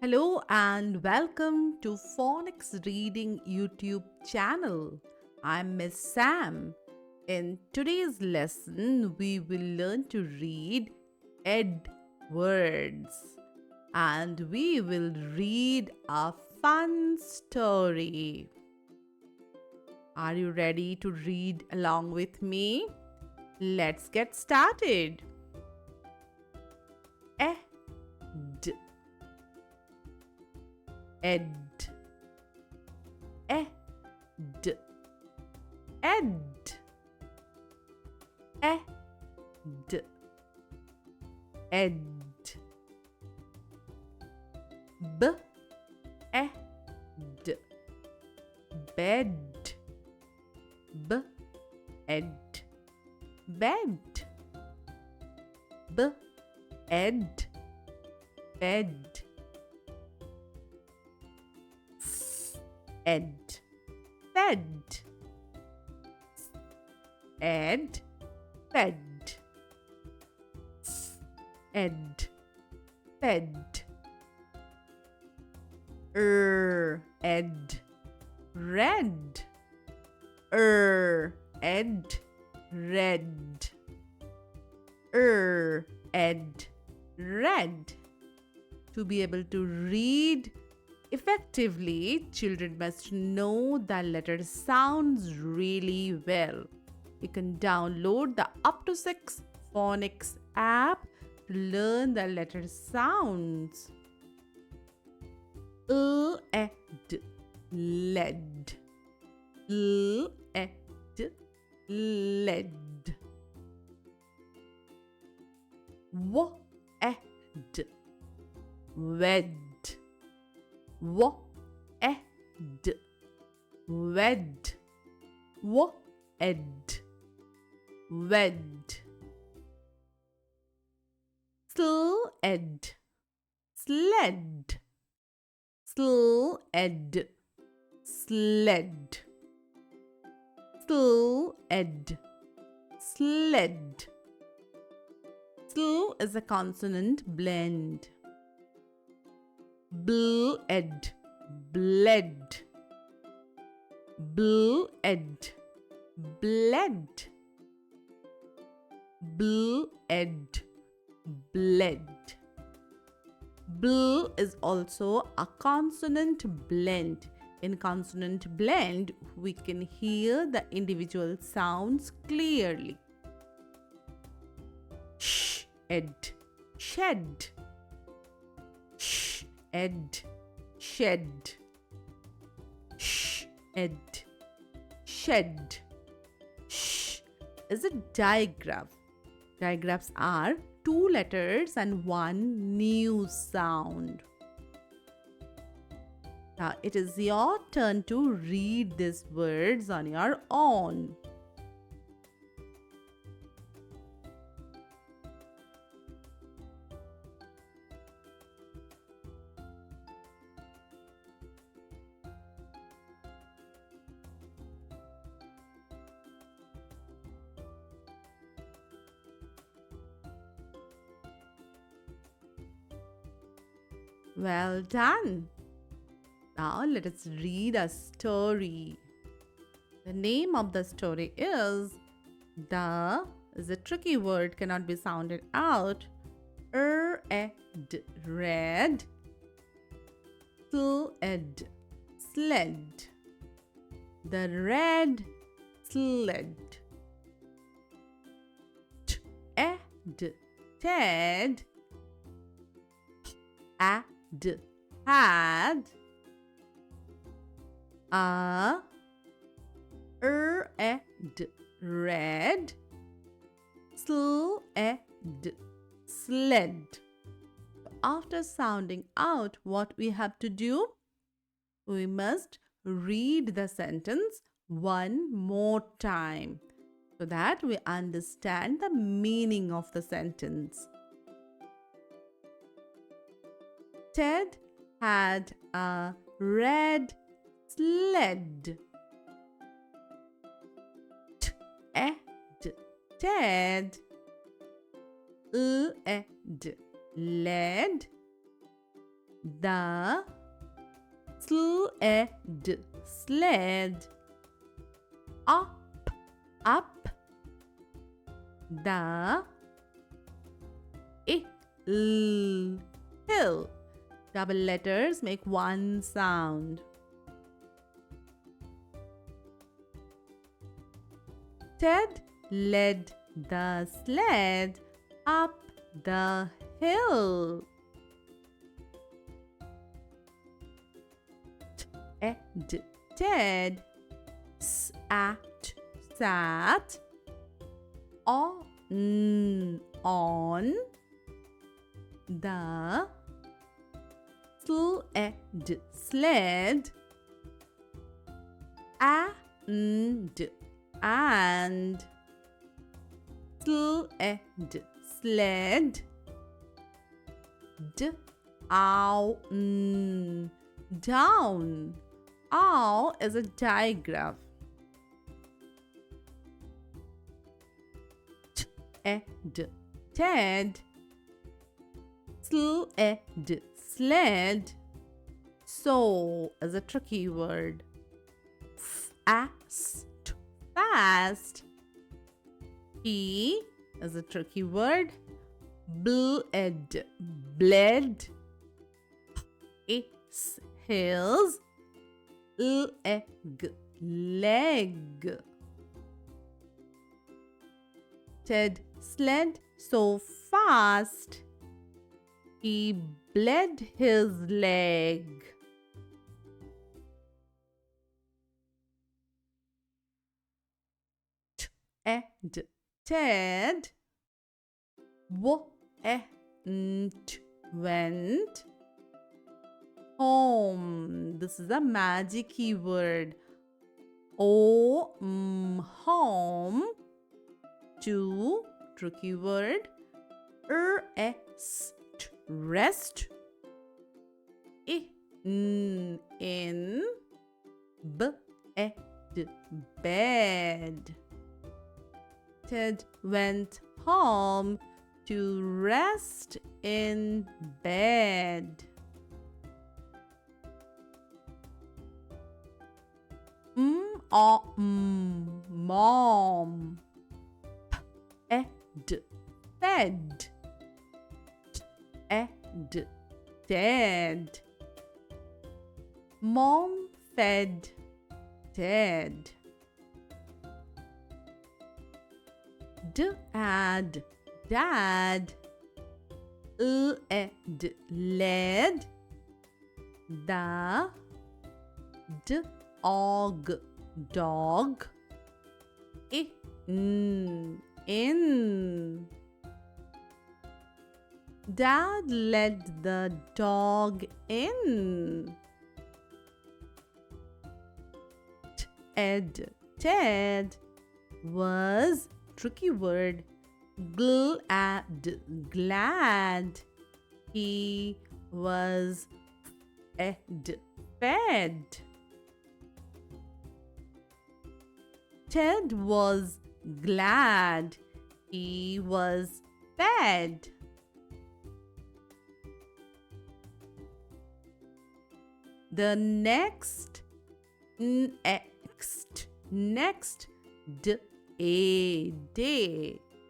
Hello and welcome to Phonics Reading YouTube channel. I'm Miss Sam. In today's lesson, we will learn to read ed words and we will read a fun story. Are you ready to read along with me? Let's get started. Ed, ed, ed, ed, ed, ed, b, ed, bed, b, ed, bed, b, ed, bed, ed, fed, ed, fed, ed, fed, ed, red, ed, red, ed, red. To be able to read effectively, children must know the letter sounds really well. You can download the Up to 6 Phonics app to learn the letter sounds. Ed, led, ed, led. Ed, wed, ed, wed, ed, wed. Sled, sled, sled, sled, sled, sled. Sl is a consonant blend. Bled, bled, bled, bled, bled, bled. Bl is also a consonant blend. In consonant blend, we can hear the individual sounds clearly. Ed, shed, ed, shed, ed, shed. Sh is a digraph. Digraphs are two letters and one new sound. Now it is your turn to read these words on your own. Well done. Now let us read a story. The name of the story is the is a tricky word, cannot be sounded out. Ed, red, sled, sled. The red sled. Ed, ted, had, had, ed, red, sled, sled. After sounding out what we have to do, we must read the sentence one more time so that we understand the meaning of the sentence. Ted had a red sled. Ed, Ted, led, The sled, sled. Up, up. The hill, hill. Double letters make one sound. Ted led the sled up the hill. Ted sat on the sled and sled down. Ow is a digraph. Ted sled. So is a tricky word. Fast. He is a tricky word. Bled. Hills. Leg. Ted sled so fast he bled his leg. Ted went home. This is a magic keyword. Home. To tricky word. Rest. In bed. Ted went home to rest in bed. Mom. Fed. Dead. Mom fed Ted. Dad. Led. The dog. In. Dad led the dog in. Ted was tricky word. Glad. He was fed. Ted was glad. He was fed. The next day.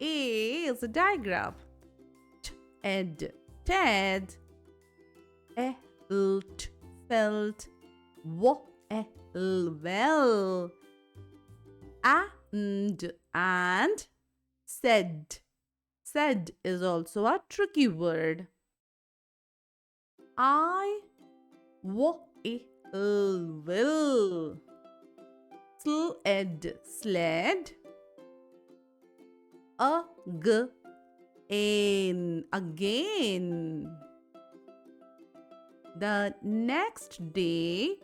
A is a digraph. Ted felt well. And said. Said is also a tricky word. I will. Sled. Again. The next day,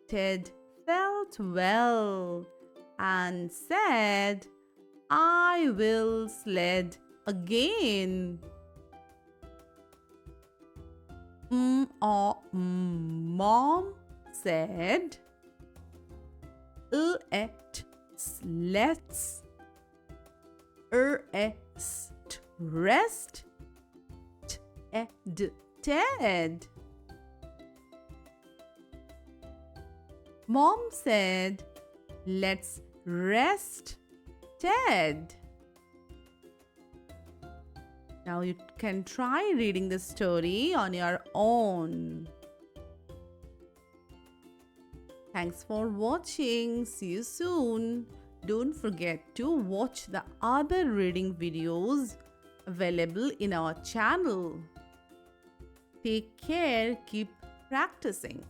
Ted felt well and said, I will sled again. Mom said, let's rest. Ted. Mom said, let's rest, Ted. Now you can try reading the story on your own. Thanks for watching. See you soon. Don't forget to watch the other reading videos available in our channel. Take care. Keep practicing.